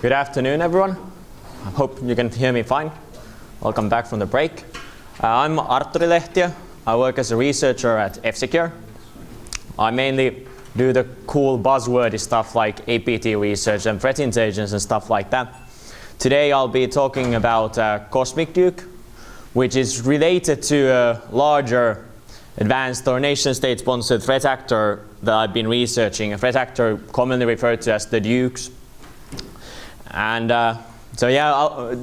Good afternoon, everyone. I hope you can hear me fine. Welcome back from the break. I'm Artturi Lehtiö. I work as a researcher at F-Secure. I mainly do the cool buzzwordy stuff like APT research and threat intelligence and stuff like that. Today I'll be talking about MiniDuke, which is related to a larger advanced or nation-state sponsored threat actor that I've been researching, a threat actor commonly referred to as the Dukes. And so yeah,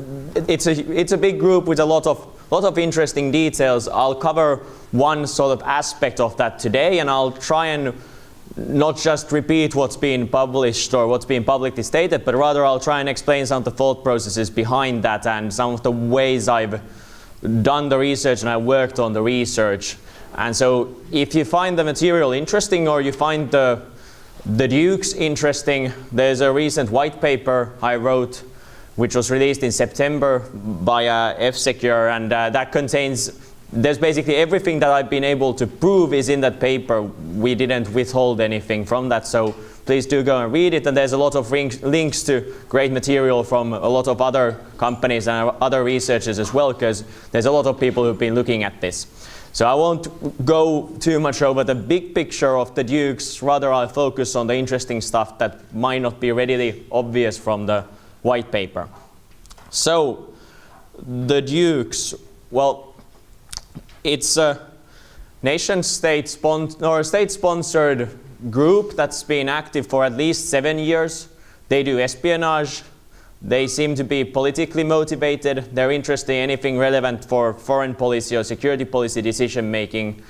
it's a big group with a lot of interesting details. I'll cover one sort of aspect of that today, and I'll try and not just repeat what's been published or what's been publicly stated, but rather I'll try and explain some of the thought processes behind that and some of the ways I've done the research and I worked on the research. And so if you find the material interesting or you find the Dukes interesting, there's a recent white paper I wrote which was released in September by F-Secure, and that contains, there's basically everything that I've been able to prove is in that paper. We didn't withhold anything from that, so please do go and read it. And there's a lot of links to great material from a lot of other companies and other researchers as well, because there's a lot of people who've been looking at this. So I won't go too much over the big picture of the Dukes, rather I'll focus on the interesting stuff that might not be readily obvious from the white paper. So the Dukes, well, it's a nation-state state-sponsored group that's been active for at least 7 years. They do espionage. They seem to be politically motivated. They're interested in anything relevant for foreign policy or security policy decision making.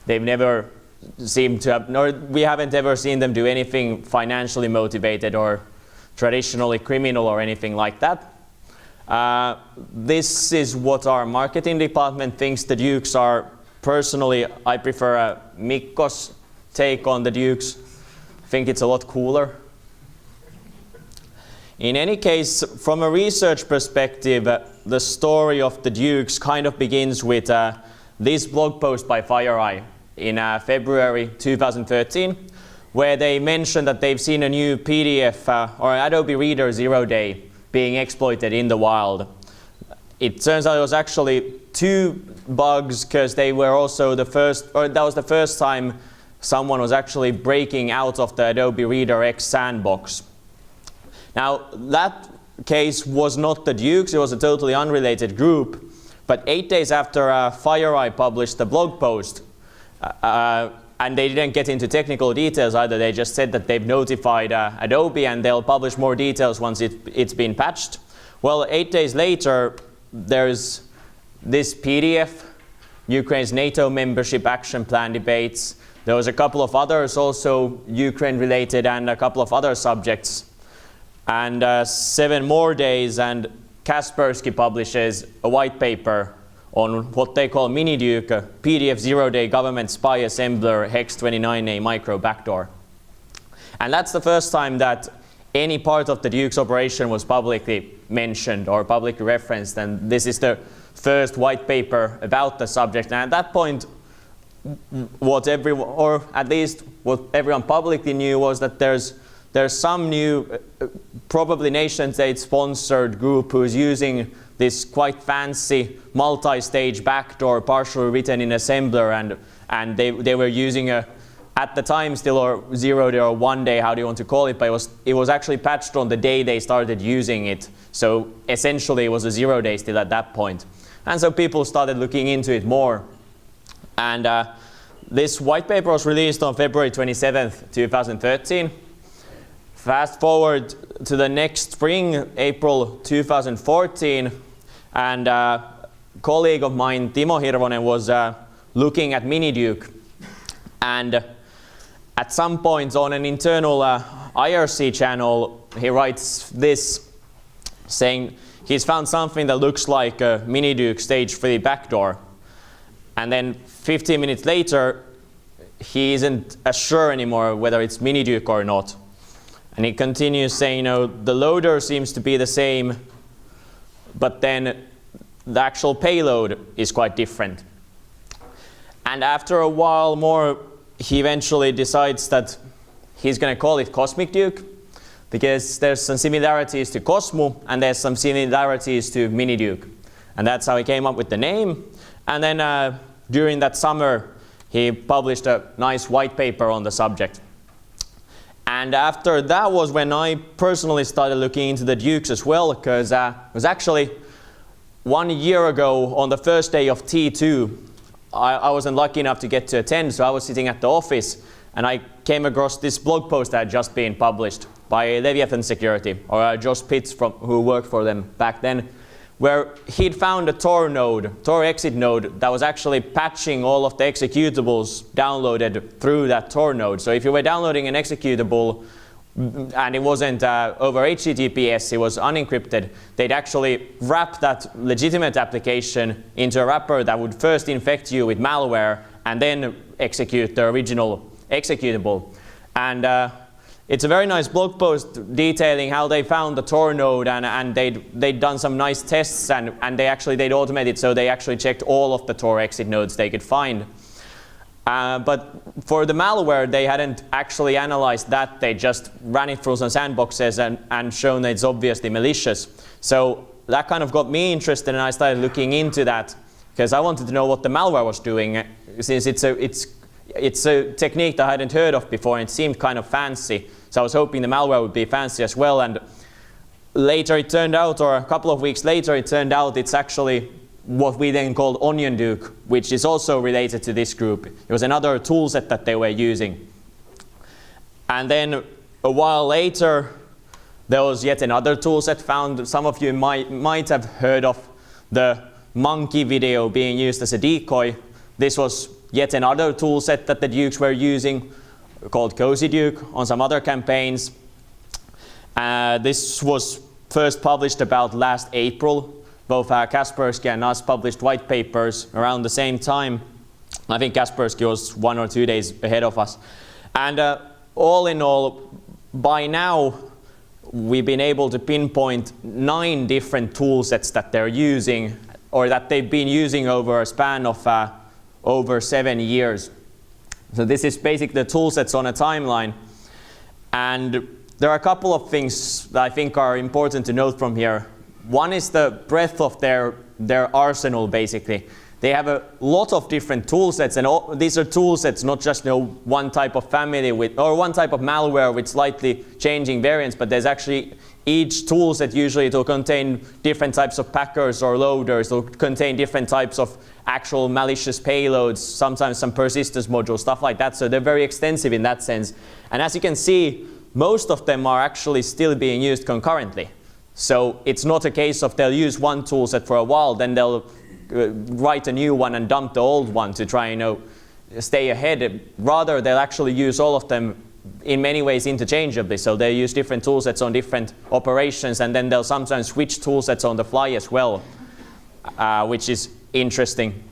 They've never seemed to have, nor we haven't ever seen them do anything financially motivated or traditionally criminal or anything like that. This is what our marketing department thinks the Dukes are. Personally, I prefer Mikko's take on the Dukes. I think it's a lot cooler. In any case, from a research perspective, the story of the Dukes kind of begins with this blog post by FireEye in February 2013, where they mentioned that they've seen a new PDF or Adobe Reader 0-day being exploited in the wild. It turns out it was actually 2 bugs, because they were also the first, or that was the first time someone was actually breaking out of the Adobe Reader X sandbox. Now, that case was not the Dukes, it was a totally unrelated group, but 8 days after FireEye published the blog post, and they didn't get into technical details either, they just said that they've notified Adobe and they'll publish more details once it's been patched. Well, 8 days later, there's this PDF, Ukraine's NATO membership action plan debates. There was a couple of others also Ukraine related and a couple of other subjects. And 7 more days and Kaspersky publishes a white paper on what they call MiniDuke, a PDF 0-day government spy assembler hex 29A micro backdoor. And that's the first time that any part of the Duke's operation was publicly mentioned or publicly referenced, and this is the first white paper about the subject. And at that point, what everyone, or at least what everyone publicly knew, was that there's some new, probably nation-state sponsored group who's using this quite fancy multi-stage backdoor partially written in assembler, and they were using at the time still or 0-day or 1-day, how do you want to call it, but it was actually patched on the day they started using it. So essentially it was a 0-day still at that point. And so people started looking into it more. And this white paper was released on February 27th, 2013. Fast forward to the next spring, April 2014, and a colleague of mine, Timo Hirvonen, was looking at MiniDuke. And at some point on an internal IRC channel, he writes this, saying he's found something that looks like a MiniDuke stage 3 backdoor. And then 15 minutes later, he isn't as sure anymore whether it's MiniDuke or not. And he continues saying, you know, the loader seems to be the same, but then the actual payload is quite different. And after a while more, he eventually decides that he's going to call it MiniDuke. because there's some similarities to Cosmo and there's some similarities to MiniDuke. And that's how he came up with the name. And then during that summer, he published a nice white paper on the subject. And after that was when I personally started looking into the Dukes as well, because it was actually 1 year ago on the first day of T2. I wasn't lucky enough to get to attend, so I was sitting at the office and I came across this blog post that had just been published by Lehtiö Security, or Josh Pitts who worked for them back then, where he'd found a Tor node, Tor exit node, that was actually patching all of the executables downloaded through that Tor node. So if you were downloading an executable and it wasn't over HTTPS, it was unencrypted, they'd actually wrap that legitimate application into a wrapper that would first infect you with malware and then execute the original executable. And it's a very nice blog post detailing how they found the Tor node, and they'd done some nice tests, and they'd automated, so they actually checked all of the Tor exit nodes they could find. But for the malware, they hadn't actually analyzed that. They just ran it through some sandboxes and shown that it's obviously malicious. So that kind of got me interested, and I started looking into that because I wanted to know what the malware was doing, since it's a technique that I hadn't heard of before and it seemed kind of fancy. So I was hoping the malware would be fancy as well. And later it turned out, or a couple of weeks later, it turned out it's actually what we then called OnionDuke, which is also related to this group. It was another toolset that they were using. And then a while later, there was yet another toolset found. Some of you might have heard of the monkey video being used as a decoy. This was yet another toolset that the Dukes were using, called CozyDuke, on some other campaigns. This was first published about last April. Both Kaspersky and us published white papers around the same time. I think Kaspersky was 1 or 2 days ahead of us. And all in all, by now, we've been able to pinpoint 9 different toolsets that they're using, or that they've been using over a span of over 7 years. So this is basically the toolsets on a timeline. And there are a couple of things that I think are important to note from here. One is the breadth of their arsenal, basically. They have a lot of different toolsets, and these are toolsets, not just one type of family or one type of malware with slightly changing variants, but there's actually each toolset usually to contain different types of packers or loaders, or contain different types of actual malicious payloads, sometimes some persistence modules, stuff like that. So they're very extensive in that sense. And as you can see, most of them are actually still being used concurrently. So it's not a case of they'll use one toolset for a while, then they'll write a new one and dump the old one to try and stay ahead. Rather, they'll actually use all of them in many ways interchangeably. So they use different toolsets on different operations, and then they'll sometimes switch toolsets on the fly as well, which is interesting.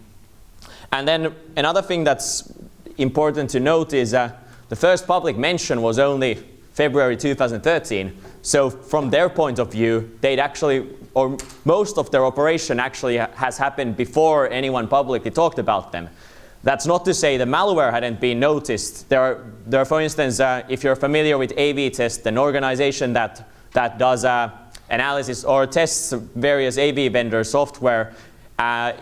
And then another thing that's important to note is the first public mention was only February 2013. So from their point of view, they'd actually, or most of their operation actually has happened before anyone publicly talked about them. That's not to say the malware hadn't been noticed. There are, for instance, if you're familiar with AV-Test, an organization that does analysis or tests various AV vendor software,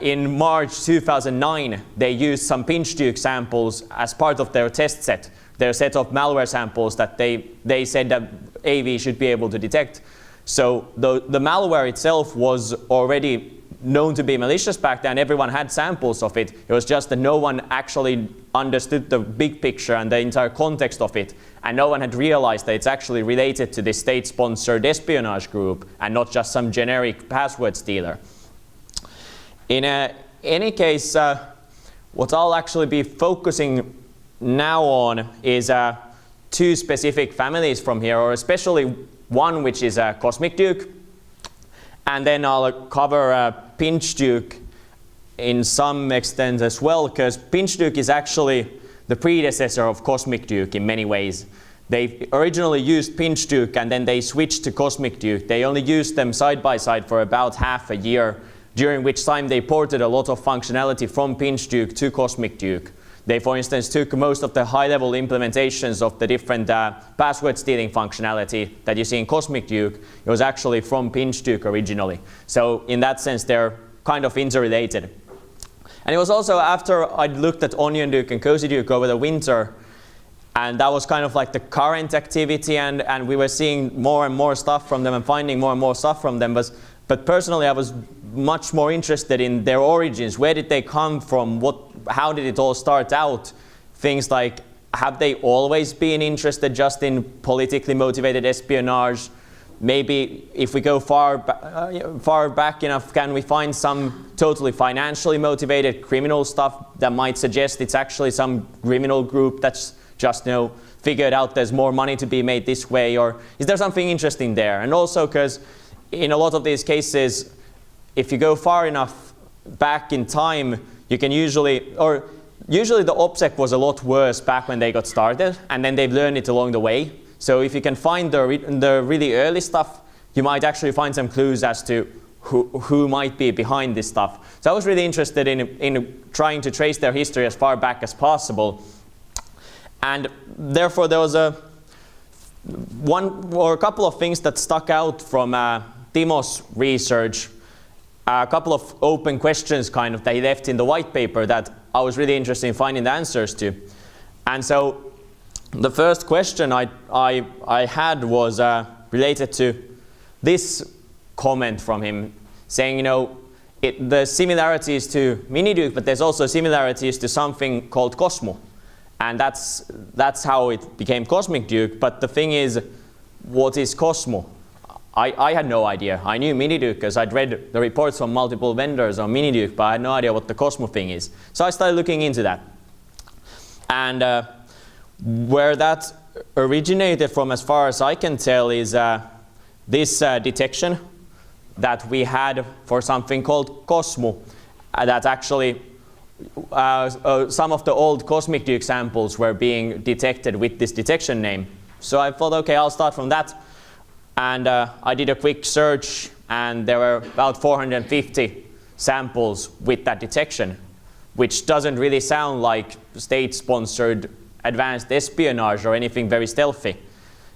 in March 2009, they used some PinchDuke samples as part of their test set, their set of malware samples that they said that AV should be able to detect. So the malware itself was already known to be malicious back then. Everyone had samples of it. It was just that no one actually understood the big picture and the entire context of it. And no one had realized that it's actually related to this state-sponsored espionage group and not just some generic password stealer. In any case, what I'll actually be focusing now on is 2 specific families from here, or especially one which is CosmicDuke, and then I'll cover PinchDuke in some extent as well, because PinchDuke is actually the predecessor of CosmicDuke in many ways. They originally used PinchDuke and then they switched to CosmicDuke. They only used them side by side for about half a year, during which time they ported a lot of functionality from PinchDuke to CosmicDuke. They, for instance, took most of the high-level implementations of the different password stealing functionality that you see in Cosmic Duke. It was actually from Pinch Duke originally. So in that sense, they're kind of interrelated. And it was also after I'd looked at Onion Duke and Cozy Duke over the winter, and that was kind of like the current activity, and we were seeing more and more stuff from them and finding more and more stuff from them. But personally, I was much more interested in their origins. Where did they come from? How did it all start out? Things like, have they always been interested just in politically motivated espionage? Maybe if we go far back enough, can we find some totally financially motivated criminal stuff that might suggest it's actually some criminal group that's just figured out there's more money to be made this way? Or is there something interesting there? And also because in a lot of these cases, if you go far enough back in time, you can usually the OPSEC was a lot worse back when they got started, and then they've learned it along the way. So if you can find the really early stuff, you might actually find some clues as to who might be behind this stuff. So I was really interested in trying to trace their history as far back as possible. And therefore there was a couple of things that stuck out from Timo's research, a couple of open questions kind of that he left in the white paper that I was really interested in finding the answers to. And so the first question I had was related to this comment from him, saying, the similarities to MiniDuke, but there's also similarities to something called Cosmo. And that's how it became Cosmic Duke. But the thing is, what is Cosmo? I had no idea. I knew MiniDuke because I'd read the reports from multiple vendors on MiniDuke, but I had no idea what the Cosmo thing is. So I started looking into that. And where that originated from, as far as I can tell, is this detection that we had for something called Cosmo. That actually, some of the old Cosmic Duke samples were being detected with this detection name. So I thought, okay, I'll start from that. And I did a quick search, and there were about 450 samples with that detection, which doesn't really sound like state-sponsored advanced espionage or anything very stealthy.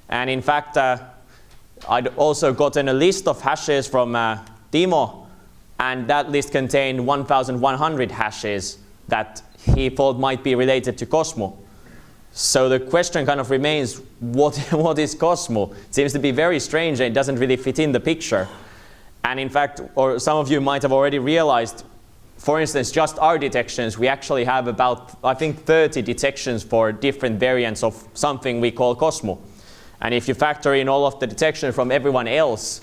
And in fact, I'd also gotten a list of hashes from Timo, and that list contained 1,100 hashes that he thought might be related to Cosmo. So the question kind of remains, what is Cosmo? It seems to be very strange, and it doesn't really fit in the picture. And in fact, or some of you might have already realized, for instance, just our detections, we actually have about, I think, 30 detections for different variants of something we call Cosmo. And if you factor in all of the detection from everyone else,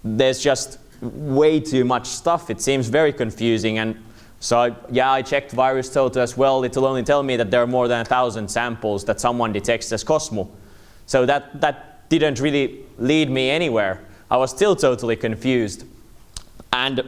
there's just way too much stuff. It seems very confusing. And so I checked VirusTotal as well. It'll only tell me that there are more than 1,000 samples that someone detects as Cosmo. So that didn't really lead me anywhere. I was still totally confused. And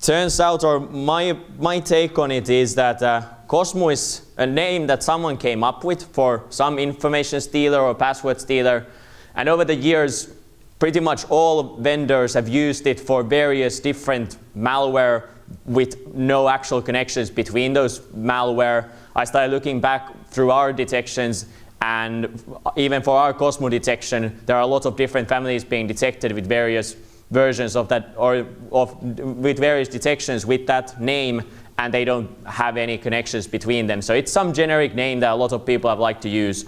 turns out, or my take on it is that Cosmo is a name that someone came up with for some information stealer or password stealer. And over the years, pretty much all vendors have used it for various different malware with no actual connections between those malware. I started looking back through our detections, and even for our Cosmo detection, there are a lot of different families being detected with various versions of that, or with various detections with that name, and they don't have any connections between them. So it's some generic name that a lot of people have liked to use.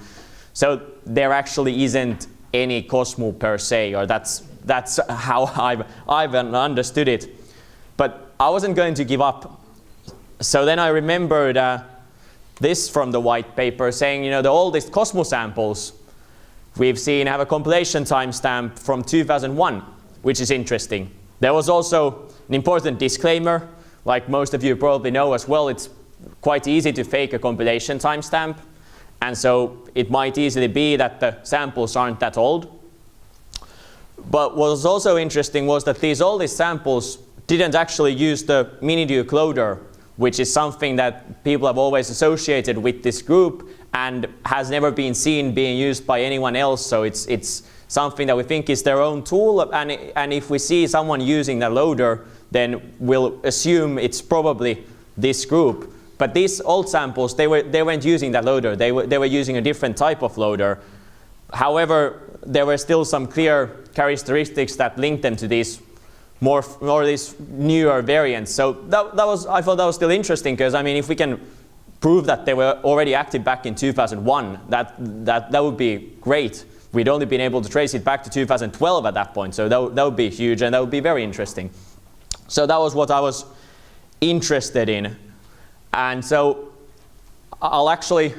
So there actually isn't any Cosmo per se, or that's how I've understood it. But I wasn't going to give up. So then I remembered this from the white paper, saying, the oldest Cosmo samples we've seen have a compilation timestamp from 2001, which is interesting. There was also an important disclaimer. Like most of you probably know as well, it's quite easy to fake a compilation timestamp. And so it might easily be that the samples aren't that old. But what was also interesting was that these oldest samples didn't actually use the MiniDuke loader, which is something that people have always associated with this group and has never been seen being used by anyone else. So it's something that we think is their own tool, and if we see someone using that loader, then we'll assume it's probably this group. But these old samples, they weren't using that loader. They were using a different type of loader. However, there were still some clear characteristics that linked them to these these newer variants. So I thought that was still interesting, because I mean, if we can prove that they were already active back in 2001, that would be great. We'd only been able to trace it back to 2012 at that point, so that would be huge, and that would be very interesting. So that was what I was interested in. And so I'll actually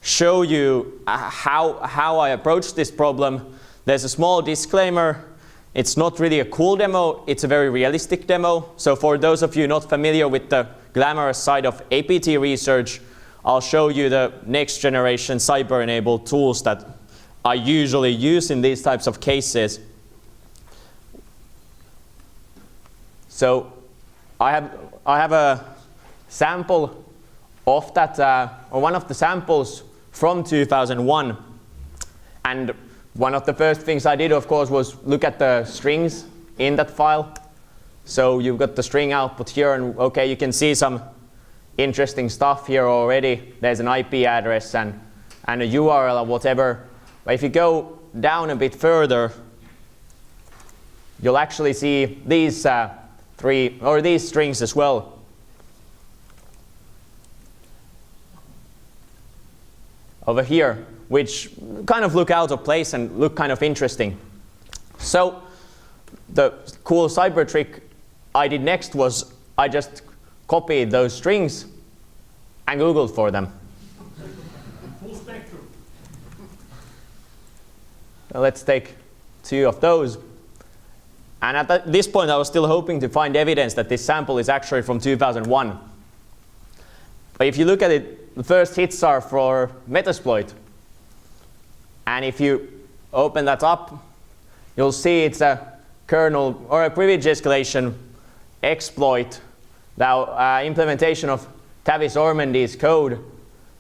show you how I approached this problem. There's a small disclaimer. It's not really a cool demo, it's a very realistic demo. So for those of you not familiar with the glamorous side of APT research, I'll show you the next generation cyber-enabled tools that I usually use in these types of cases. So I have a sample of that, or one of the samples from 2001. And one of the first things I did, of course, was look at the strings in that file. So you've got the string output here, and okay, you can see some interesting stuff here already. There's an IP address and a URL or whatever. But if you go down a bit further, you'll actually see these these strings as well. Over here, which kind of look out of place and look kind of interesting. So the cool cyber trick I did next was I just copied those strings and Googled for them. Full spectrum. Now let's take 2 of those. And at this point I was still hoping to find evidence that this sample is actually from 2001. But if you look at it, the first hits are for Metasploit. And if you open that up, you'll see it's a kernel or a privilege escalation exploit, the implementation of Tavis Ormandy's code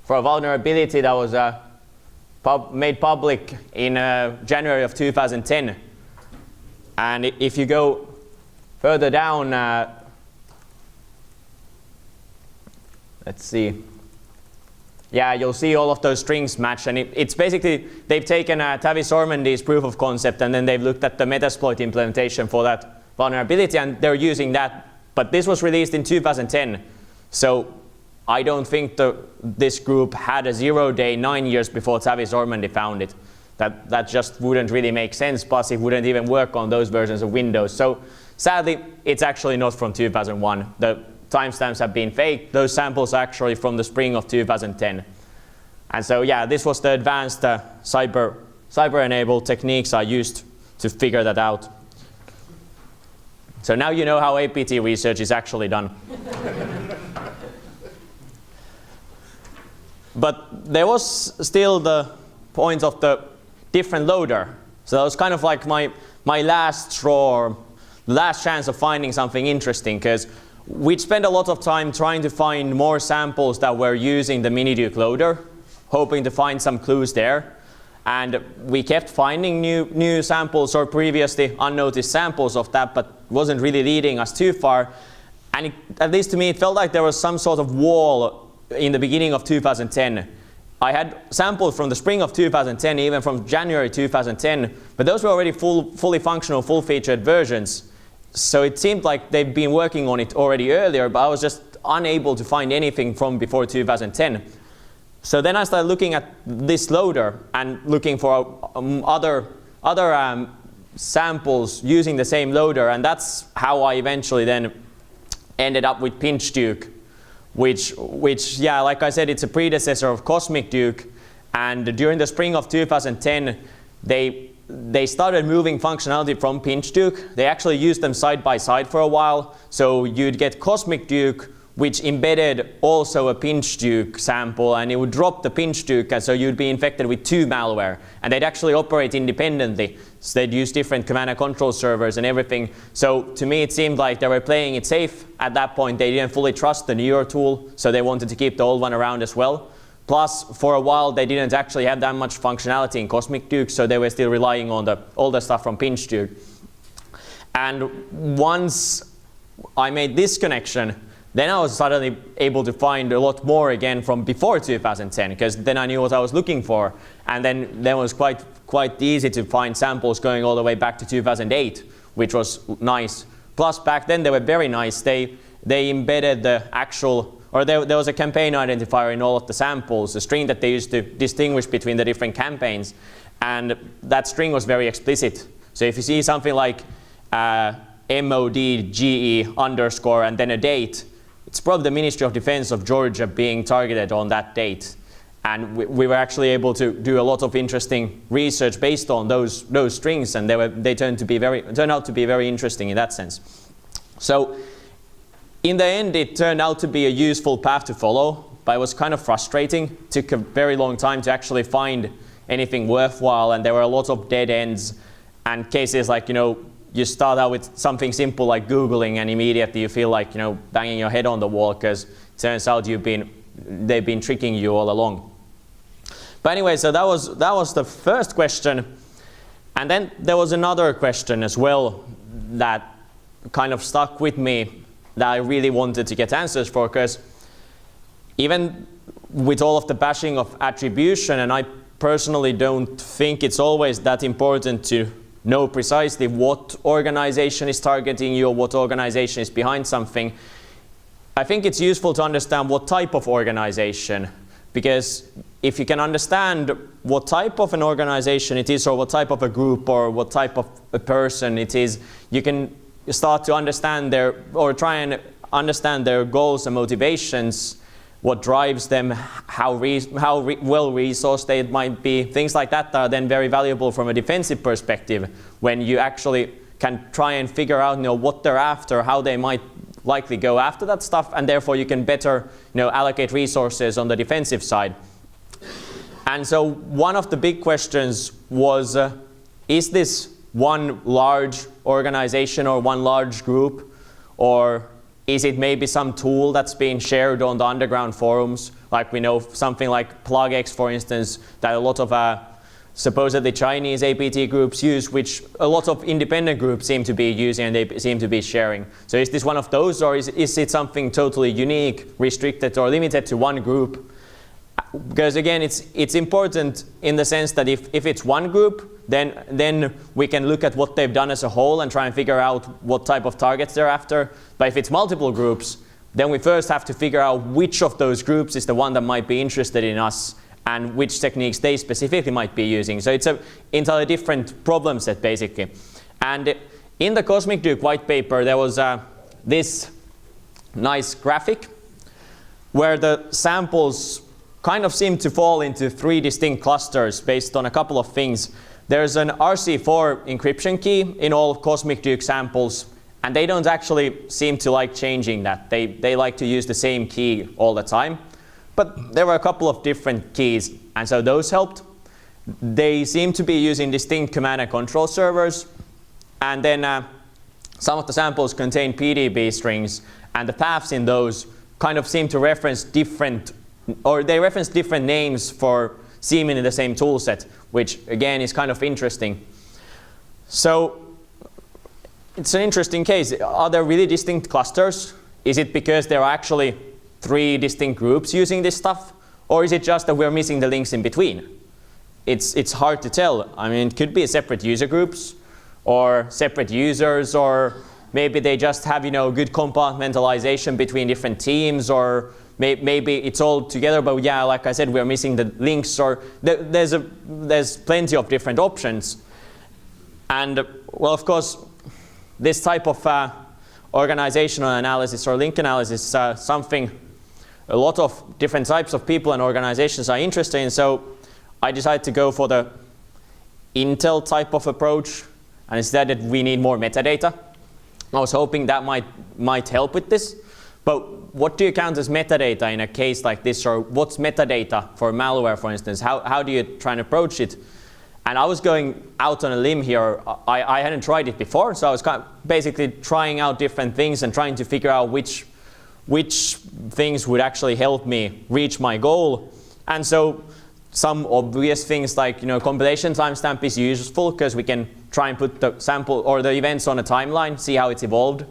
for a vulnerability that was made public in January of 2010. And if you go further down, let's see. Yeah, you'll see all of those strings match, and it's basically they've taken Tavis Ormandy's proof of concept and then they've looked at the Metasploit implementation for that vulnerability, and they're using that. But this was released in 2010, so I don't think this group had a 0-day 9 years before Tavis Ormandy found it. That just wouldn't really make sense. Plus, it wouldn't even work on those versions of Windows. So sadly, it's actually not from 2001. The timestamps have been faked. Those samples are actually from the spring of 2010. And so yeah, this was the advanced cyber-enabled techniques I used to figure that out. So now you know how APT research is actually done. But there was still the point of the different loader. So that was kind of like my last straw, or the last chance of finding something interesting, because we'd spent a lot of time trying to find more samples that were using the MiniDuke loader, hoping to find some clues there. And we kept finding new samples or previously unnoticed samples of that, but wasn't really leading us too far. And at least to me, it felt like there was some sort of wall in the beginning of 2010. I had samples from the spring of 2010, even from January 2010, but those were already fully functional, full-featured versions. So it seemed like they'd been working on it already earlier, but I was just unable to find anything from before 2010. So then I started looking at this loader and looking for other samples using the same loader, and that's how I eventually then ended up with PinchDuke, which yeah, like I said, it's a predecessor of Cosmic Duke, and during the spring of 2010, they started moving functionality from PinchDuke. They actually used them side by side for a while. So you'd get Cosmic Duke, which embedded also a PinchDuke sample, and it would drop the PinchDuke, and so you'd be infected with 2 malware. And they'd actually operate independently. So they'd use different command and control servers and everything. So to me, it seemed like they were playing it safe. At that point, they didn't fully trust the newer tool, so they wanted to keep the old one around as well. Plus, for a while, they didn't actually have that much functionality in Cosmic Duke, so they were still relying on the older stuff from PinchDuke. And once I made this connection, Then I was suddenly able to find a lot more again from before 2010, because then I knew what I was looking for. And then it was quite easy to find samples going all the way back to 2008, which was nice. Plus back then they were very nice. They embedded the actual, or there was a campaign identifier in all of the samples, a string that they used to distinguish between the different campaigns. And that string was very explicit. So if you see something like MODGE underscore and then a date, it's probably the Ministry of Defense of Georgia being targeted on that date. And we were actually able to do a lot of interesting research based on those strings, and they turned out to be very interesting in that sense. So in the end, it turned out to be a useful path to follow, but it was kind of frustrating. It took a very long time to actually find anything worthwhile, and there were a lot of dead ends and cases like, you start out with something simple like Googling, and immediately you feel like, banging your head on the wall, because it turns out they've been tricking you all along. But anyway, so that was the first question. And then there was another question as well that kind of stuck with me that I really wanted to get answers for, because even with all of the bashing of attribution, and I personally don't think it's always that important to know precisely what organization is targeting you or what organization is behind something. I think it's useful to understand what type of organization, because if you can understand what type of an organization it is, or what type of a group, or what type of a person it is, you can start to understand try and understand their goals and motivations, what drives them, how well resourced they might be. Things like that are then very valuable from a defensive perspective, when you actually can try and figure out what they're after, how they might likely go after that stuff, and therefore you can better allocate resources on the defensive side. And so one of the big questions was, is this one large organization or one large group, or is it maybe some tool that's being shared on the underground forums? Like we know something like PlugX, for instance, that a lot of supposedly Chinese APT groups use, which a lot of independent groups seem to be using and they seem to be sharing. So is this one of those, or is it something totally unique, restricted or limited to one group? Because again, it's important in the sense that if it's one group, then we can look at what they've done as a whole and try and figure out what type of targets they're after. But if it's multiple groups, then we first have to figure out which of those groups is the one that might be interested in us and which techniques they specifically might be using. So it's an entirely different problem set, basically. And in the Cosmic Duke white paper, there was this nice graphic where the samples kind of seem to fall into 3 distinct clusters based on a couple of things. There's an RC4 encryption key in all Cosmic Duke samples, and they don't actually seem to like changing that. They like to use the same key all the time. But there were a couple of different keys, and so those helped. They seem to be using distinct command and control servers, and then some of the samples contain PDB strings, and the paths in those kind of seem to reference different names for seemingly the same tool set, which again is kind of interesting. So it's an interesting case. Are there really distinct clusters? Is it because there are actually 3 distinct groups using this stuff? Or is it just that we're missing the links in between? It's hard to tell. I mean, it could be separate user groups or separate users, or maybe they just have good compartmentalization between different teams, or maybe it's all together, but yeah, like I said, we're missing the links, or there's plenty of different options. And well, of course, this type of organizational analysis or link analysis is something a lot of different types of people and organizations are interested in. So I decided to go for the Intel type of approach, and instead that we need more metadata. I was hoping that might help with this. But what do you count as metadata in a case like this, or what's metadata for malware, for instance? How do you try and approach it? And I was going out on a limb here. I hadn't tried it before, so I was basically trying out different things and trying to figure out which things would actually help me reach my goal. And so some obvious things like compilation timestamp is useful, because we can try and put the sample or the events on a timeline, see how it's evolved.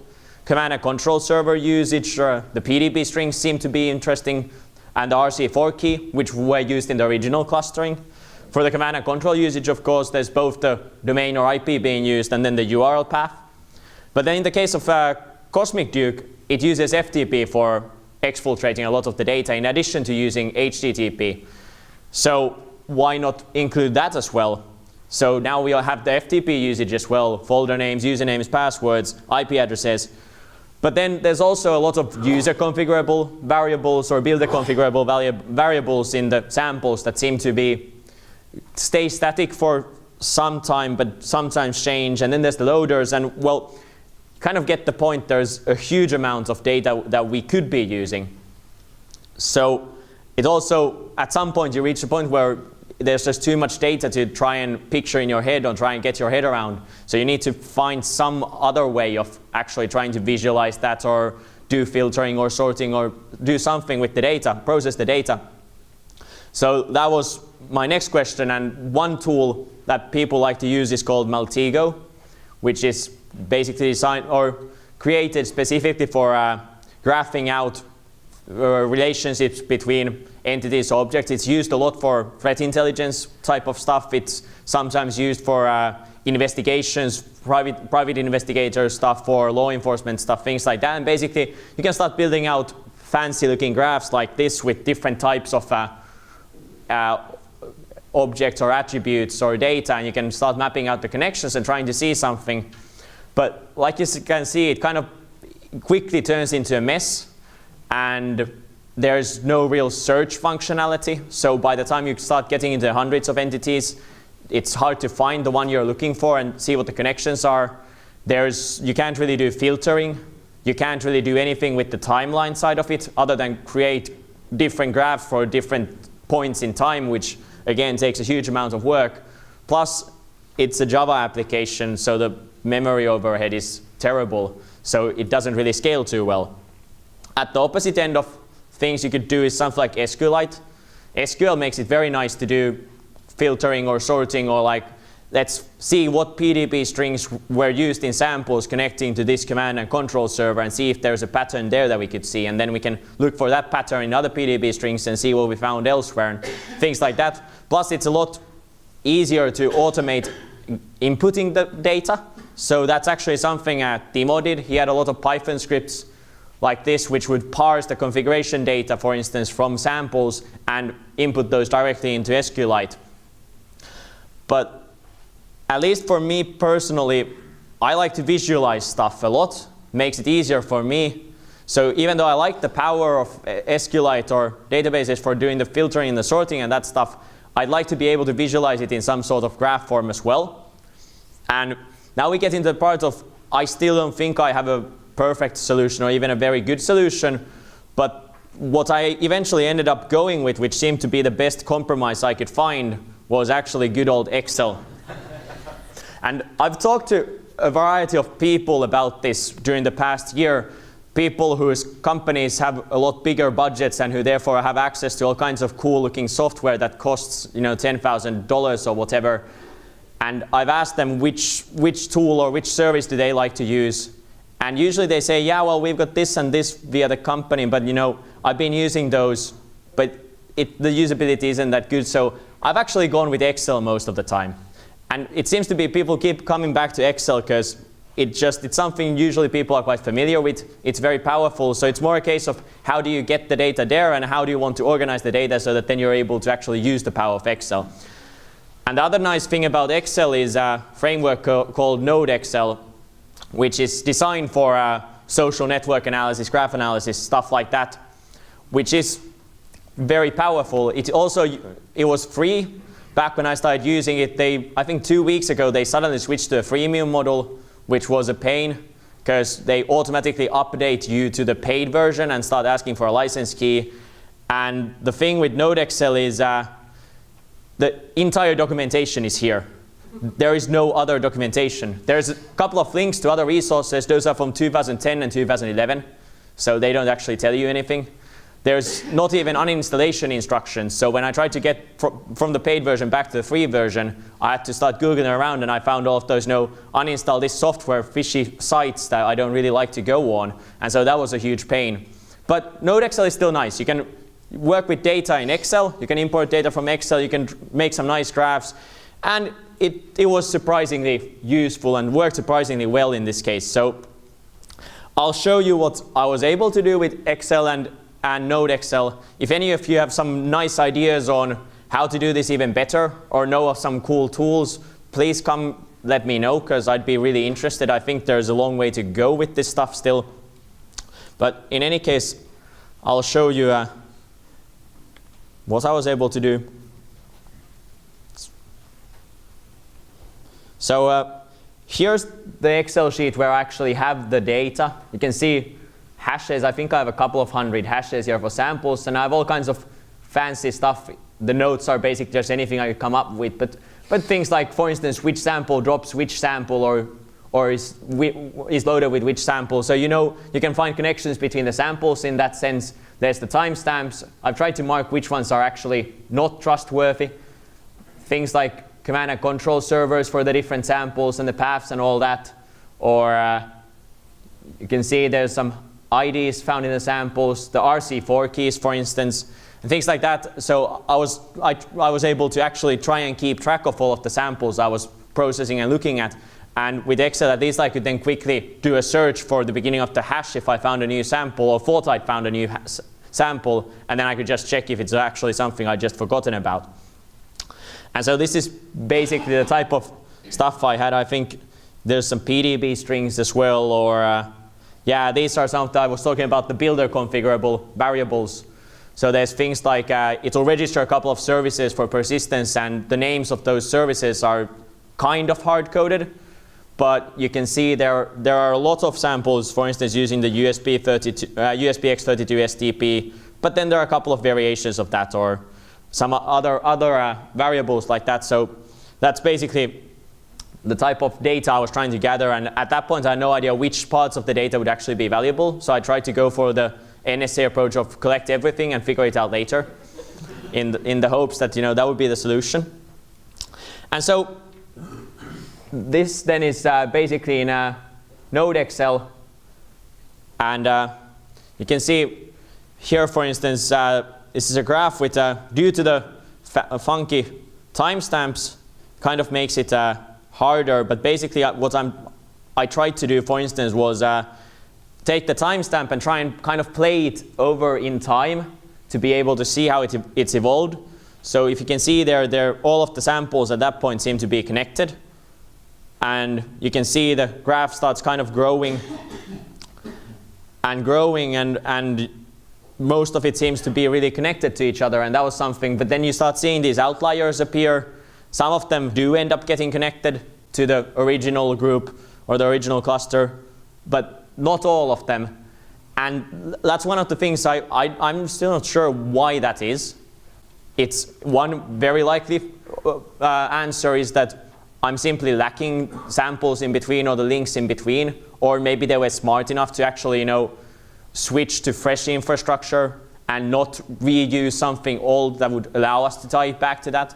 command and control server usage, the PDB strings seem to be interesting, and the RC4 key, which were used in the original clustering. For the command and control usage, of course, there's both the domain or IP being used and then the URL path. But then in the case of Cosmic Duke, it uses FTP for exfiltrating a lot of the data in addition to using HTTP. So why not include that as well? So now we have the FTP usage as well, folder names, usernames, passwords, IP addresses. But then there's also a lot of user configurable variables or builder configurable variables in the samples that seem to stay static for some time, but sometimes change. And then there's the loaders, and well, kind of get the point. There's a huge amount of data that we could be using. So it also, at some point, you reach a point where there's just too much data to try and picture in your head or try and get your head around. So you need to find some other way of actually trying to visualize that or do filtering or sorting or do something with the data, process the data. So that was my next question, and one tool that people like to use is called Maltego, which is basically designed or created specifically for graphing out relationships between entities or objects. It's used a lot for threat intelligence type of stuff. It's sometimes used for investigations, private investigator stuff, for law enforcement stuff, things like that. And basically, you can start building out fancy looking graphs like this with different types of objects or attributes or data, and you can start mapping out the connections and trying to see something. But like you can see, it kind of quickly turns into a mess, and there's no real search functionality. So by the time you start getting into hundreds of entities, it's hard to find the one you're looking for and see what the connections are. You can't really do filtering. You can't really do anything with the timeline side of it other than create different graphs for different points in time, which again takes a huge amount of work. Plus, it's a Java application, so the memory overhead is terrible, so it doesn't really scale too well. At the opposite end of things you could do is something like SQLite. SQL makes it very nice to do filtering or sorting, or like, let's see what PDB strings were used in samples connecting to this command and control server and see if there's a pattern there that we could see, and then we can look for that pattern in other PDB strings and see what we found elsewhere and things like that. Plus, it's a lot easier to automate inputting the data. So that's actually something Timo did. He had a lot of Python scripts like this, which would parse the configuration data, for instance, from samples and input those directly into SQLite. But at least for me personally, I like to visualize stuff a lot. Makes it easier for me. So even though I like the power of SQLite or databases for doing the filtering and the sorting and that stuff, I'd like to be able to visualize it in some sort of graph form as well. And now we get into the part of, I still don't think I have a perfect solution or even a very good solution, but what I eventually ended up going with, which seemed to be the best compromise I could find, was actually good old Excel. And I've talked to a variety of people about this during the past year, people whose companies have a lot bigger budgets and who therefore have access to all kinds of cool looking software that costs, $10,000 or whatever. And I've asked them which tool or which service do they like to use. And usually they say, yeah, well, we've got this and this via the company, but I've been using those, but the usability isn't that good. So I've actually gone with Excel most of the time. And it seems to be people keep coming back to Excel because it's something usually people are quite familiar with. It's very powerful. So it's more a case of how do you get the data there and how do you want to organize the data so that then you're able to actually use the power of Excel. And the other nice thing about Excel is a framework called NodeXL, which is designed for social network analysis, graph analysis, stuff like that, which is very powerful. It was free back when I started using it. I think 2 weeks ago, they suddenly switched to a freemium model, which was a pain because they automatically update you to the paid version and start asking for a license key. And the thing with NodeXL is the entire documentation is here. There is no other documentation. There's a couple of links to other resources. Those are from 2010 and 2011, so they don't actually tell you anything. there's not even uninstallation instructions. So when I tried to get from the paid version back to the free version, I had to start Googling around, and I found all of those uninstall this software fishy sites that I don't really like to go on. And so that was a huge pain. But Node Excel is still nice. You can work with data in Excel. You can import data from Excel. You can make some nice graphs. And it was surprisingly useful and worked surprisingly well in this case. So I'll show you what I was able to do with Excel and Node Excel. If any of you have some nice ideas on how to do this even better or know of some cool tools, please come let me know, because I'd be really interested. I think there's a long way to go with this stuff still. But in any case, I'll show you what I was able to do. So here's the Excel sheet where I actually have the data. You can see hashes. I think I have a couple of hundred hashes here for samples, and I have all kinds of fancy stuff. The notes are basically just anything I could come up with, but things like, for instance, which sample drops which sample, or is loaded with which sample. So you can find connections between the samples in that sense. There's the timestamps. I've tried to mark which ones are actually not trustworthy. Things like command and control servers for the different samples and the paths and all that. Or you can see there's some IDs found in the samples, the RC4 keys, for instance, and things like that. So I was able to actually try and keep track of all of the samples I was processing and looking at. And with Excel, at least I could then quickly do a search for the beginning of the hash if I found a new sample or thought I'd found a new sample, and then I could just check if it's actually something I'd just forgotten about. And so this is basically the type of stuff I had. I think there's some PDB strings as well, or yeah, these are some that I was talking about, the builder configurable variables. So there's things like it'll register a couple of services for persistence, and the names of those services are kind of hard-coded. But you can see there are a lot of samples, for instance, using the USBX32 STP. But then there are a couple of variations of that, or some other variables like that. So that's basically the type of data I was trying to gather, and at that point I had no idea which parts of the data would actually be valuable. So I tried to go for the NSA approach of collect everything and figure it out later, in the hopes that that would be the solution. And so this then is basically in Node Excel, and you can see here, for instance, this is a graph with due to the funky timestamps, kind of makes it harder. But basically, what I tried to do, for instance, was take the timestamp and try and kind of play it over in time to be able to see how it's evolved. So if you can see there, all of the samples at that point seem to be connected. And you can see the graph starts kind of growing and growing, and most of it seems to be really connected to each other, and that was something. But then you start seeing these outliers appear. Some of them do end up getting connected to the original group or the original cluster, but not all of them. And that's one of the things I'm still not sure why that is. It's one very likely answer is that I'm simply lacking samples in between, or the links in between, or maybe they were smart enough to actually, switch to fresh infrastructure and not reuse something old that would allow us to tie it back to that.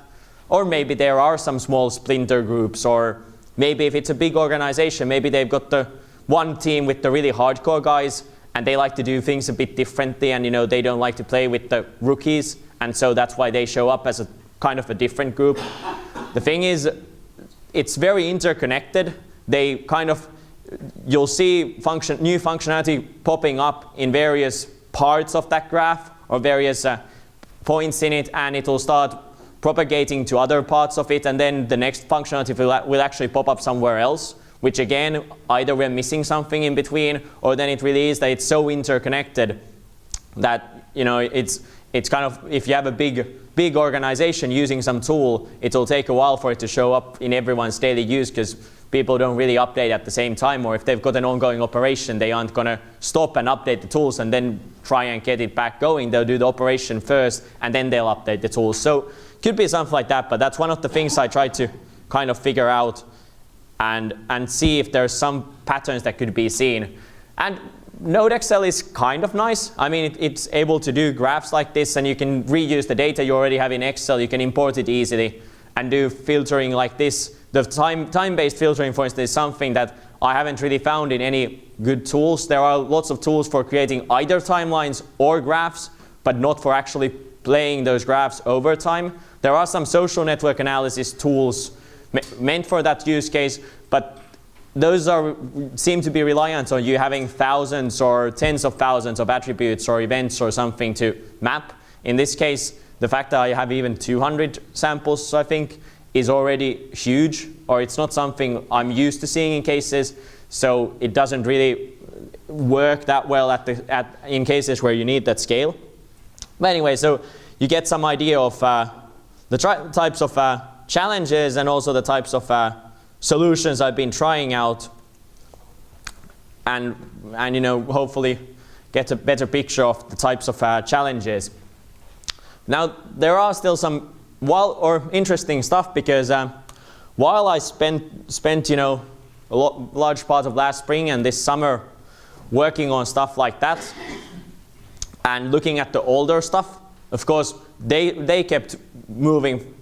Or maybe there are some small splinter groups, or maybe if it's a big organization, maybe they've got the one team with the really hardcore guys, and they like to do things a bit differently, and they don't like to play with the rookies, and so that's why they show up as a kind of a different group. The thing is, it's very interconnected. They kind of, you'll see new functionality popping up in various parts of that graph, or various points in it, and it will start propagating to other parts of it, and then the next functionality will actually pop up somewhere else, which again, either we're missing something in between, or then it really is that it's so interconnected that it's kind of, if you have a big organization using some tool, it'll take a while for it to show up in everyone's daily use, because people don't really update at the same time, or if they've got an ongoing operation, they aren't going to stop and update the tools and then try and get it back going. They'll do the operation first, and then they'll update the tools. So could be something like that, but that's one of the things I tried to kind of figure out and see if there's some patterns that could be seen. And Node Excel is kind of nice. I mean, it's able to do graphs like this, and you can reuse the data you already have in Excel. You can import it easily and do filtering like this. The time-based filtering, for instance, is something that I haven't really found in any good tools. There are lots of tools for creating either timelines or graphs, but not for actually playing those graphs over time. There are some social network analysis tools meant for that use case, but those seem to be reliant on you having thousands or tens of thousands of attributes or events or something to map. In this case, the fact that I have even 200 samples, I think, is already huge, or it's not something I'm used to seeing in cases, so it doesn't really work that well in cases where you need that scale. But anyway, so you get some idea of the types of challenges and also the types of solutions I've been trying out, and you know, hopefully get a better picture of the types of challenges. Now there are still some interesting stuff, because while I spent you know a large part of last spring and this summer working on stuff like that and looking at the older stuff, of course they kept moving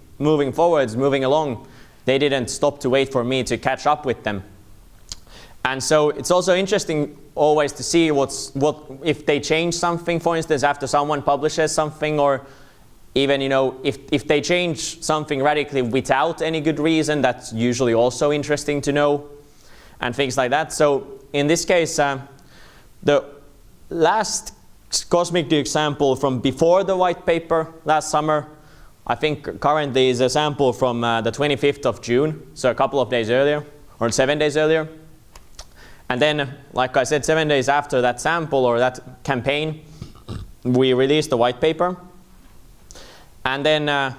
forwards, moving along. They didn't stop to wait for me to catch up with them. And so it's also interesting always to see if they change something, for instance, after someone publishes something, or even, you know, if they change something radically without any good reason. That's usually also interesting to know, and things like that. So in this case, the last Cosmic Duke sample from before the white paper last summer, I think currently is a sample from the 25th of June, so a couple of days earlier, or 7 days earlier. And then, like I said, 7 days after that sample or that campaign, we released the white paper. And then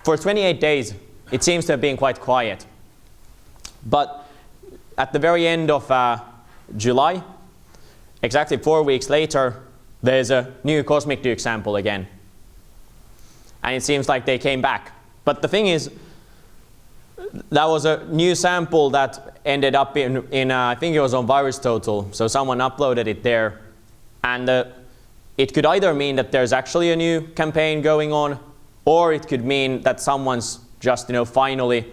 for 28 days, it seems to have been quite quiet. But at the very end of July, exactly 4 weeks later, there's a new Cosmic Duke sample again. And it seems like they came back. But the thing is, that was a new sample that ended up in I think it was on VirusTotal, so someone uploaded it there. And it could either mean that there's actually a new campaign going on, or it could mean that someone's just, you know, finally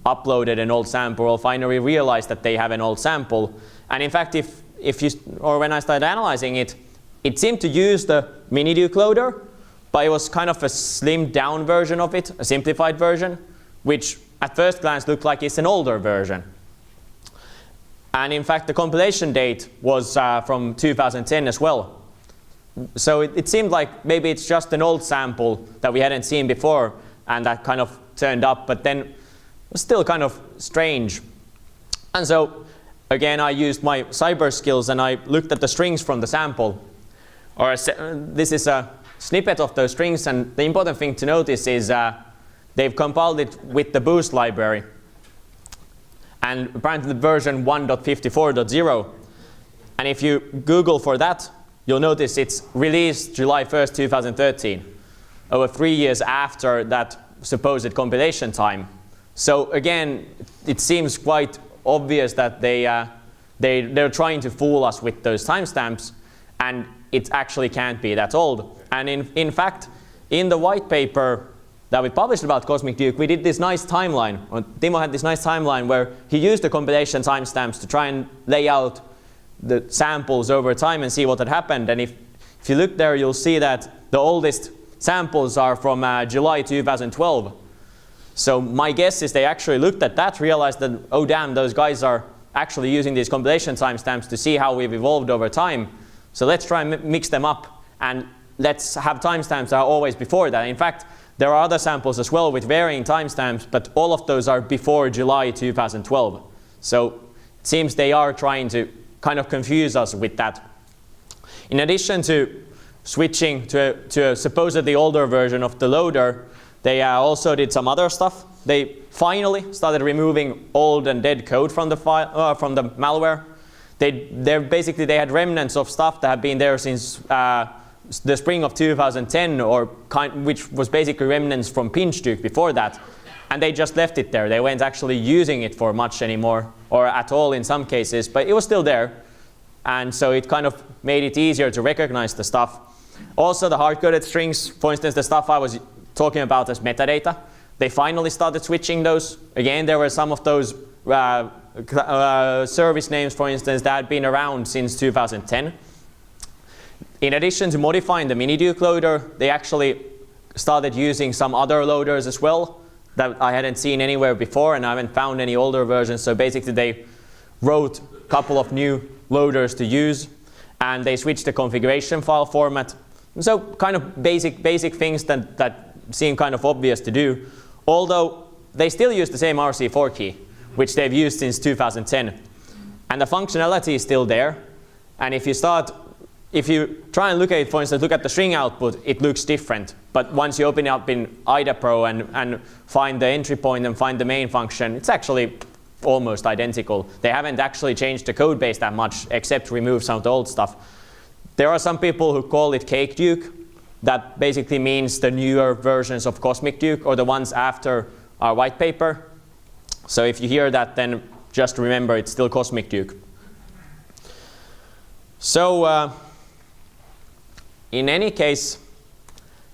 uploaded an old sample, or finally realized that they have an old sample. And in fact, when I started analyzing it, it seemed to use the MiniDuke loader, but it was kind of a slimmed down version of it, a simplified version, which at first glance looked like it's an older version. And in fact, the compilation date was from 2010 as well. So it seemed like maybe it's just an old sample that we hadn't seen before, and that kind of turned up, but then it was still kind of strange. And so again, I used my cyber skills and I looked at the strings from the sample. This is a snippet of those strings, and the important thing to notice is they've compiled it with the Boost library, and apparently the version 1.54.0. And if you Google for that, you'll notice it's released July 1st, 2013, over 3 years after that supposed compilation time. So again, it seems quite obvious that they're trying to fool us with those timestamps, and it actually can't be that old. And in fact, in the white paper that we published about Cosmic Duke, we did this nice timeline, or Timo had this nice timeline where he used the compilation timestamps to try and lay out the samples over time and see what had happened. And if you look there, you'll see that the oldest samples are from July 2012. So my guess is they actually looked at that, realized that, oh damn, those guys are actually using these compilation timestamps to see how we've evolved over time. So let's try and mix them up, and let's have timestamps that are always before that. In fact, there are other samples as well with varying timestamps, but all of those are before July 2012. So it seems they are trying to kind of confuse us with that. In addition to switching to a supposedly older version of the loader, they also did some other stuff. They finally started removing old and dead code from the file, from the malware. They had remnants of stuff that have been there since the spring of 2010, which was basically remnants from PinchDuke before that, and they just left it there. They weren't actually using it for much anymore, or at all in some cases, but it was still there. and so it kind of made it easier to recognize the stuff. Also, the hard-coded strings, for instance, the stuff I was talking about as metadata, they finally started switching those. Again, there were some of those service names, for instance, that had been around since 2010. In addition to modifying the MiniDuke loader, they actually started using some other loaders as well that I hadn't seen anywhere before, and I haven't found any older versions. So basically they wrote a couple of new loaders to use, and they switched the configuration file format. So kind of basic things that seem kind of obvious to do, although they still use the same RC4 key, which they've used since 2010. And the functionality is still there. And if you try and look at it, for instance, look at the string output, it looks different. But once you open it up in IDA Pro and find the entry point and find the main function, it's actually almost identical. They haven't actually changed the code base that much, except remove some of the old stuff. There are some people who call it Cake Duke. That basically means the newer versions of Cosmic Duke, or the ones after our white paper. So if you hear that, then just remember it's still Cosmic Duke. So in any case,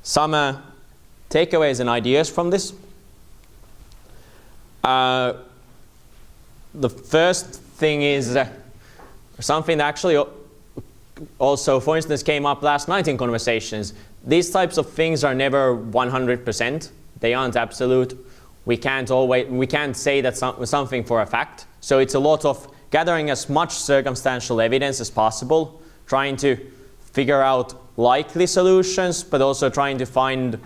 some takeaways and ideas from this. The first thing is something that actually also, for instance, came up last night in conversations. These types of things are never 100%. They aren't absolute. We can't say that something for a fact. So it's a lot of gathering as much circumstantial evidence as possible, trying to figure out likely solutions, but also trying to find,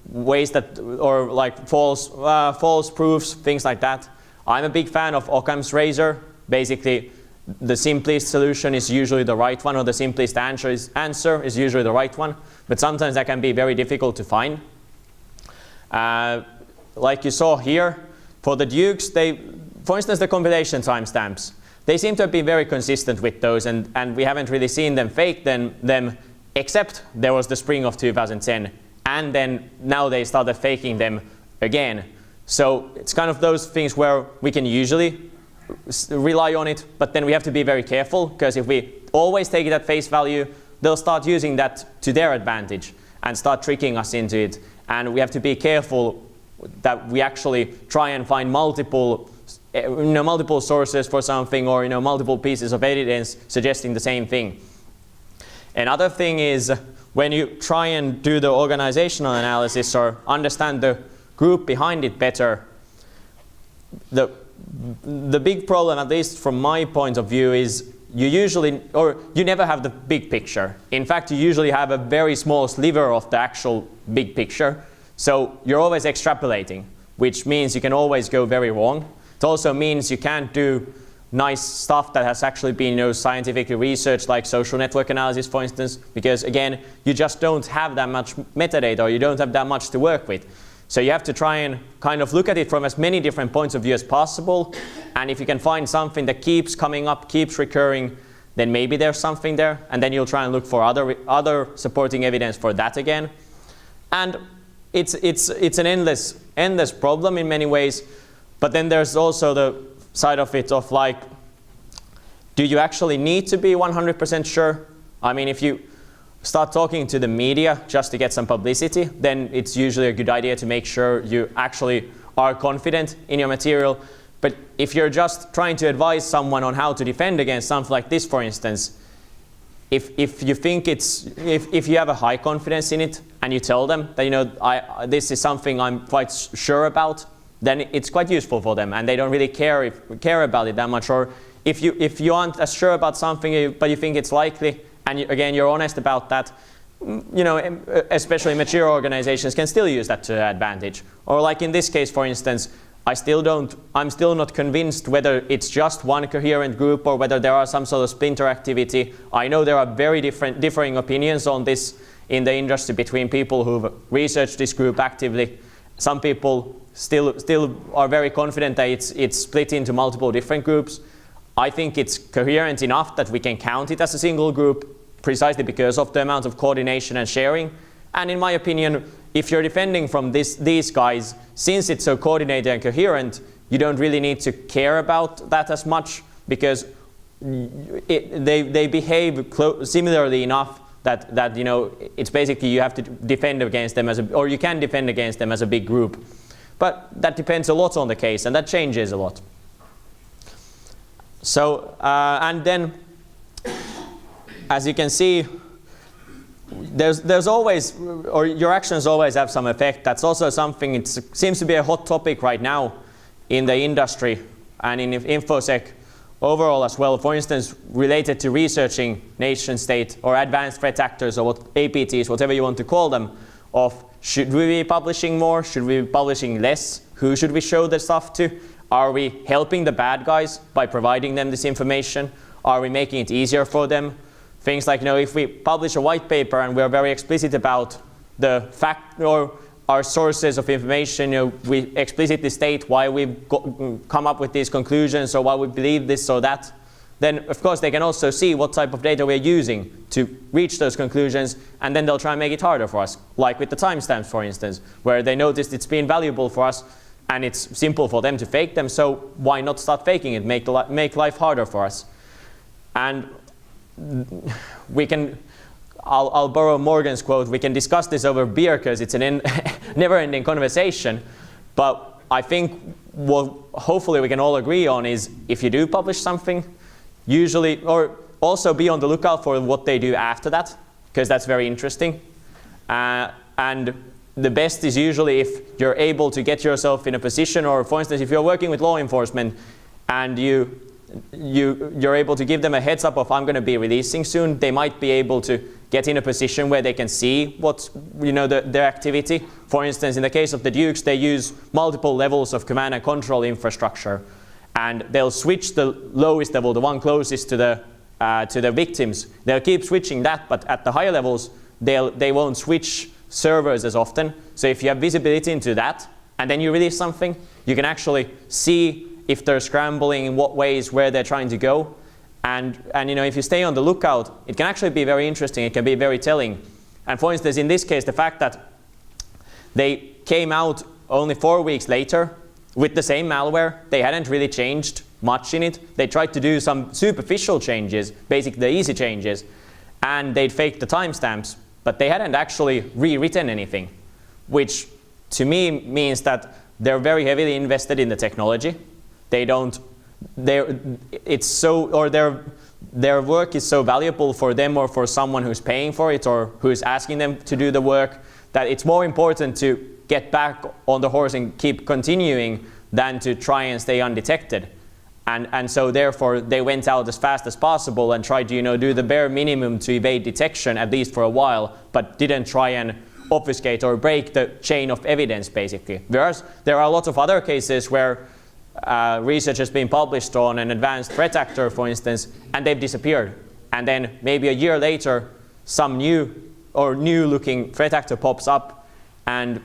ways that, or like false proofs, things like that. I'm a big fan of Occam's razor. Basically, the simplest solution is usually the right one, or the simplest answer is usually the right one. But sometimes that can be very difficult to find. Like you saw here, for the Dukes, for instance, the compilation timestamps, they seem to have been very consistent with those, and we haven't really seen them fake them, except there was the spring of 2010, and then now they started faking them again. So it's kind of those things where we can usually rely on it, but then we have to be very careful, because if we always take it at face value, they'll start using that to their advantage and start tricking us into it. And we have to be careful that we actually try and find multiple sources for something, or multiple pieces of evidence suggesting the same thing. Another thing is when you try and do the organizational analysis or understand the group behind it better, the big problem, at least from my point of view, is you never have the big picture. In fact, you usually have a very small sliver of the actual big picture. So you're always extrapolating, which means you can always go very wrong. It also means you can't do nice stuff that has actually been scientifically researched, like social network analysis, for instance, because again, you just don't have that much metadata, or you don't have that much to work with. So you have to try and kind of look at it from as many different points of view as possible. And if you can find something that keeps coming up, keeps recurring, then maybe there's something there. And then you'll try and look for other supporting evidence for that again. And it's an endless problem in many ways. But then there's also the side of it of like, do you actually need to be 100% sure? I mean, if you start talking to the media just to get some publicity, then it's usually a good idea to make sure you actually are confident in your material. But if you're just trying to advise someone on how to defend against something like this, for instance, if you think if you have a high confidence in it and you tell them that this is something I'm quite sure about, then it's quite useful for them, and they don't really care about it that much. Or if you aren't as sure about something but you think it's likely, and again, you're honest about that, especially mature organizations can still use that to their advantage. Or like in this case, for instance, I'm still not convinced whether it's just one coherent group or whether there are some sort of splinter activity. I know there are very differing opinions on this in the industry between people who've researched this group actively. Some people still are very confident that it's split into multiple different groups. I think it's coherent enough that we can count it as a single group, precisely because of the amount of coordination and sharing. And in my opinion, if you're defending from these guys, since it's so coordinated and coherent, you don't really need to care about that as much, because they behave similarly enough that you know, it's basically you have to defend against them or you can defend against them as a big group. But that depends a lot on the case, and that changes a lot. So, and then, as you can see, there's always, or your actions always have some effect. That's also something, it seems to be a hot topic right now in the industry and in Infosec overall as well. For instance, related to researching nation state or advanced threat actors, or what APTs, whatever you want to call them, of should we be publishing more? Should we be publishing less? Who should we show the stuff to? Are we helping the bad guys by providing them this information? Are we making it easier for them? Things like, you know, if we publish a white paper and we're very explicit about the fact or our sources of information, you know, we explicitly state why we've come up with these conclusions or why we believe this or that, then of course they can also see what type of data we're using to reach those conclusions, and then they'll try and make it harder for us, like with the timestamps, for instance, where they noticed it's been valuable for us and it's simple for them to fake them, so why not start faking it, make life harder for us. And we can, I'll borrow Morgan's quote, we can discuss this over beer because it's a never-ending conversation, but I think what hopefully we can all agree on is if you do publish something, usually, or also be on the lookout for what they do after that, because that's very interesting. And the best is usually if you're able to get yourself in a position, or for instance, if you're working with law enforcement and you're able to give them a heads up of I'm going to be releasing soon, they might be able to get in a position where they can see what's, you know, their activity. For instance, in the case of the Dukes, they use multiple levels of command and control infrastructure, and they'll switch the lowest level, the one closest to the victims. They'll keep switching that, but at the higher levels, they won't switch servers as often. So if you have visibility into that, and then you release something, you can actually see if they're scrambling, in what ways, where they're trying to go. And you know, if you stay on the lookout, it can actually be very interesting. It can be very telling. And for instance, in this case, the fact that they came out only 4 weeks later with the same malware, they hadn't really changed much in it. They tried to do some superficial changes, basically the easy changes, and they'd faked the timestamps, but they hadn't actually rewritten anything, which to me means that they're very heavily invested in the technology. Their work is so valuable for them or for someone who's paying for it or who's asking them to do the work that it's more important to get back on the horse and keep continuing than to try and stay undetected. And so therefore they went out as fast as possible and tried to, you know, do the bare minimum to evade detection, at least for a while, but didn't try and obfuscate or break the chain of evidence, basically. Whereas there are a lot of other cases where research has been published on an advanced threat actor, for instance, and they've disappeared. And then maybe a year later, some new looking threat actor pops up, and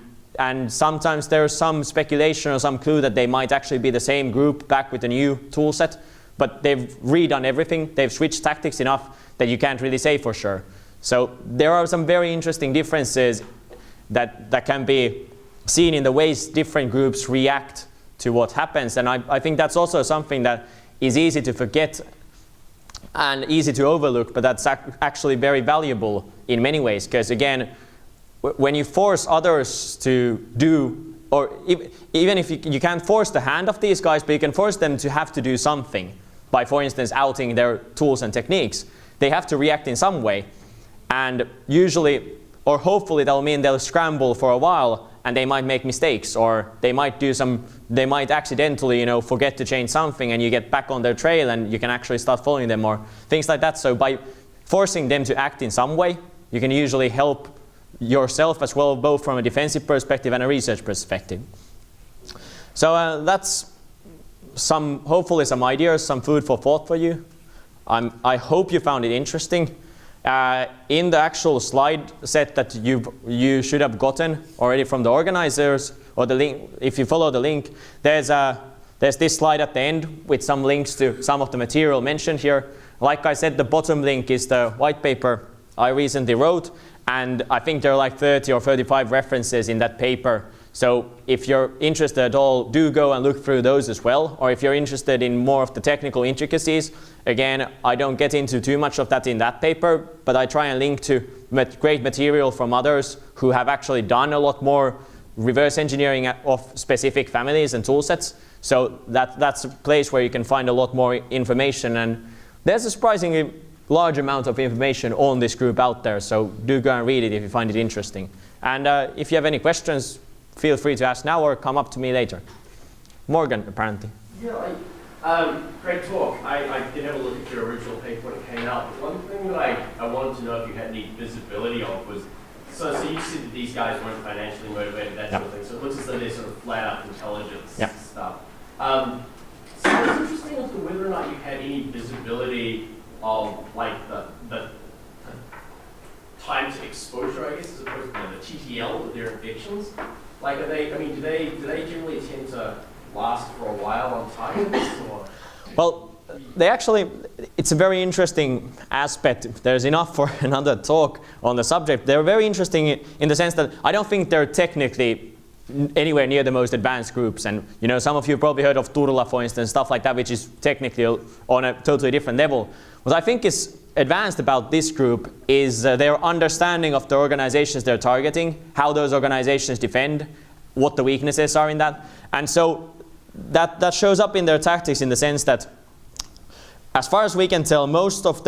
sometimes there's some speculation or some clue that they might actually be the same group back with a new tool set, but they've redone everything. They've switched tactics enough that you can't really say for sure. So there are some very interesting differences that can be seen in the ways different groups react to what happens. And I think that's also something that is easy to forget and easy to overlook, but that's actually very valuable in many ways. Because again, when you force others to do, or even if you can't force the hand of these guys, but you can force them to have to do something by, for instance, outing their tools and techniques, they have to react in some way. And usually, or hopefully, that'll mean they'll scramble for a while and they might make mistakes, or they might accidentally, you know, forget to change something, and you get back on their trail and you can actually start following them or things like that. So by forcing them to act in some way, you can usually help yourself as well, both from a defensive perspective and a research perspective. So that's hopefully some ideas, some food for thought for you. I hope you found it interesting. In the actual slide set that you should have gotten already from the organizers, or the link, if you follow the link, there's this slide at the end with some links to some of the material mentioned here. Like I said, the bottom link is the white paper I recently wrote, and I think there are like 30 or 35 references in that paper So if you're interested at all, do go and look through those as well. Or if you're interested in more of the technical intricacies, again, I don't get into too much of that in that paper, but I try and link to great material from others who have actually done a lot more reverse engineering of specific families and toolsets. So that's a place where you can find a lot more information, and there's a surprisingly large amount of information on this group out there, so do go and read it if you find it interesting. And if you have any questions, feel free to ask now or come up to me later. Morgan, apparently. Yeah, great talk. I did have a look at your original paper when it came out, but one thing that I wanted to know if you had any visibility of was, so you said that these guys weren't financially motivated, that sort of thing, so it looks as though they're sort of flat out intelligence stuff. So I was interested as to whether or not you had any visibility of like the time to exposure, I guess, as opposed to the TTL of their infections. Like, are they? I mean, do they generally tend to last for a while on targets, or? Well, they actually, it's a very interesting aspect. There's enough for another talk on the subject. They're very interesting in the sense that I don't think they're technically anywhere near the most advanced groups. And you know, some of you probably heard of Turla, for instance, stuff like that, which is technically on a totally different level. What I think is advanced about this group is their understanding of the organizations they're targeting, how those organizations defend, what the weaknesses are in that. And so that shows up in their tactics in the sense that, as far as we can tell, most of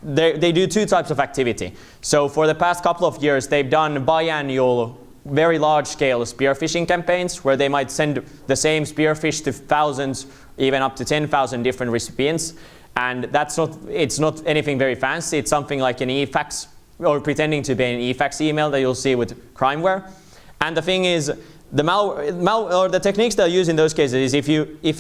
they do two types of activity. So for the past couple of years, they've done biannual, very large-scale spear phishing campaigns where they might send the same spearfish to thousands, even up to 10,000 different recipients. And it's not anything very fancy. It's something like an eFax, or pretending to be an eFax email that you'll see with crimeware. And the thing is, the techniques they'll use in those cases is if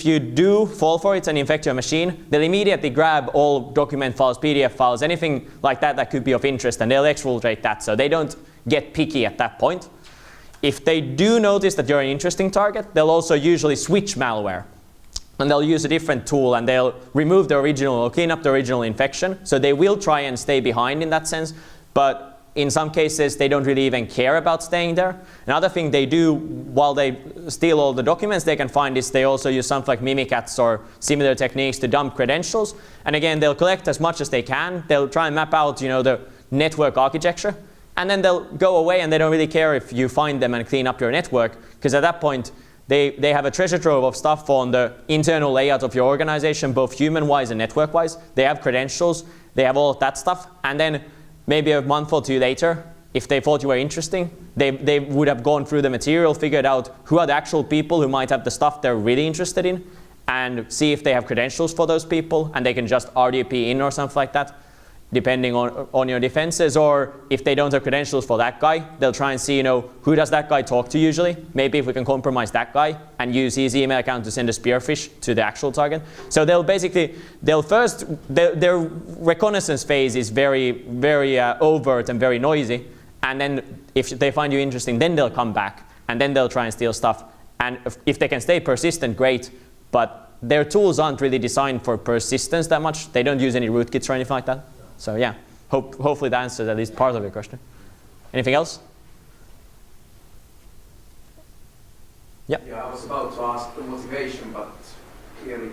you do fall for it and infect your machine, they'll immediately grab all document files, PDF files, anything like that that could be of interest, and they'll exfiltrate that, so they don't get picky at that point. If they do notice that you're an interesting target, they'll also usually switch malware. And they'll use a different tool, and they'll remove the original or clean up the original infection. So they will try and stay behind in that sense, but in some cases they don't really even care about staying there. Another thing they do while they steal all the documents they can find is they also use something like Mimikatz or similar techniques to dump credentials. And again, they'll collect as much as they can. They'll try and map out, you know, the network architecture. And then they'll go away, and they don't really care if you find them and clean up your network, because at that point they have a treasure trove of stuff on the internal layout of your organization, both human-wise and network-wise. They have credentials, they have all of that stuff, and then maybe a month or two later, if they thought you were interesting, they would have gone through the material, figured out who are the actual people who might have the stuff they're really interested in, and see if they have credentials for those people, and they can just RDP in or something like that, depending on your defenses. Or if they don't have credentials for that guy, they'll try and see, you know, who does that guy talk to usually? Maybe if we can compromise that guy and use his email account to send a spearfish to the actual target. So their reconnaissance phase is very, very overt and very noisy. And then if they find you interesting, then they'll come back, and then they'll try and steal stuff. And if they can stay persistent, great. But their tools aren't really designed for persistence that much. They don't use any rootkits or anything like that. So yeah, hopefully that answers at least part of your question. Anything else? Yeah. Yeah, I was about to ask the motivation, but clearly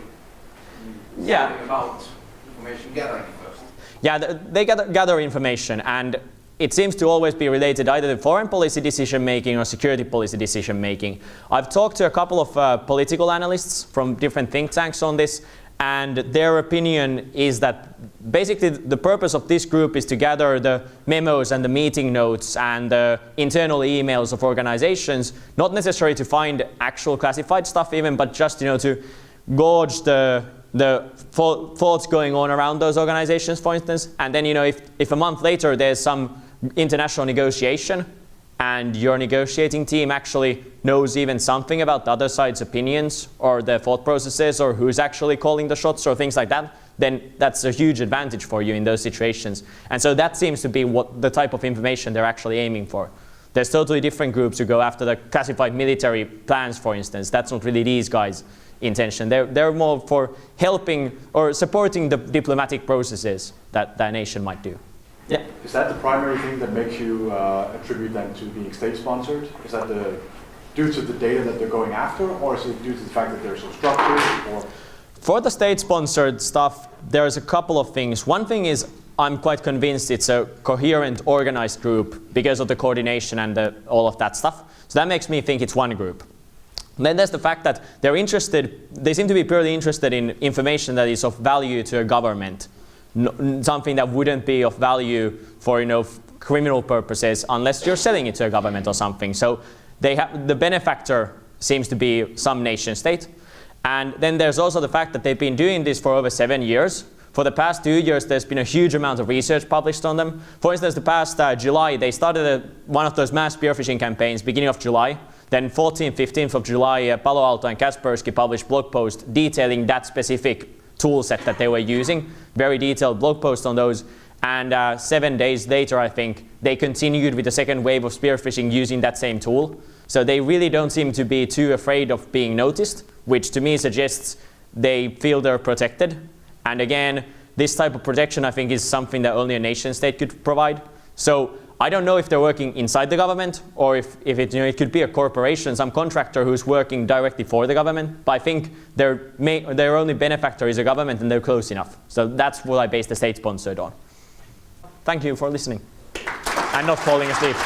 yeah. Something about information gathering first. Yeah, they gather information, and it seems to always be related either to foreign policy decision making or security policy decision making. I've talked to a couple of political analysts from different think tanks on this, and their opinion is that basically the purpose of this group is to gather the memos and the meeting notes and the internal emails of organizations, not necessarily to find actual classified stuff even, but just, you know, to gauge the thoughts going on around those organizations, for instance. And then, you know, if a month later there's some international negotiation and your negotiating team actually knows even something about the other side's opinions or their thought processes or who's actually calling the shots or things like that, then that's a huge advantage for you in those situations. And so that seems to be what the type of information they're actually aiming for. There's totally different groups who go after the classified military plans, for instance. That's not really these guys' intention. They're more for helping or supporting the diplomatic processes that a nation might do. Yeah. Is that the primary thing that makes you attribute them to being state-sponsored? Is that the due to the data that they're going after, or is it due to the fact that they're so structured? Or For the state-sponsored stuff, there's a couple of things. One thing is I'm quite convinced it's a coherent, organized group because of the coordination and all of that stuff. So that makes me think it's one group. And then there's the fact that they seem to be purely interested in information that is of value to a government, something that wouldn't be of value for criminal purposes unless you're selling it to a government or something. So the benefactor seems to be some nation state. And then there's also the fact that they've been doing this for over 7 years. For the past 2 years, there's been a huge amount of research published on them. For instance, the past July, they started one of those mass spearphishing campaigns, beginning of July. Then 14th, 15th of July, Palo Alto and Kaspersky published blog posts detailing that specific tool set that they were using. Very detailed blog posts on those. And 7 days later, I think, they continued with the second wave of spearphishing using that same tool. So they really don't seem to be too afraid of being noticed, which to me suggests they feel they're protected. And again, this type of protection, I think, is something that only a nation state could provide. So I don't know if they're working inside the government or if it could be a corporation, some contractor who's working directly for the government. But I think their only benefactor is a government and they're close enough. So that's what I base the state-sponsored on. Thank you for listening and not falling asleep.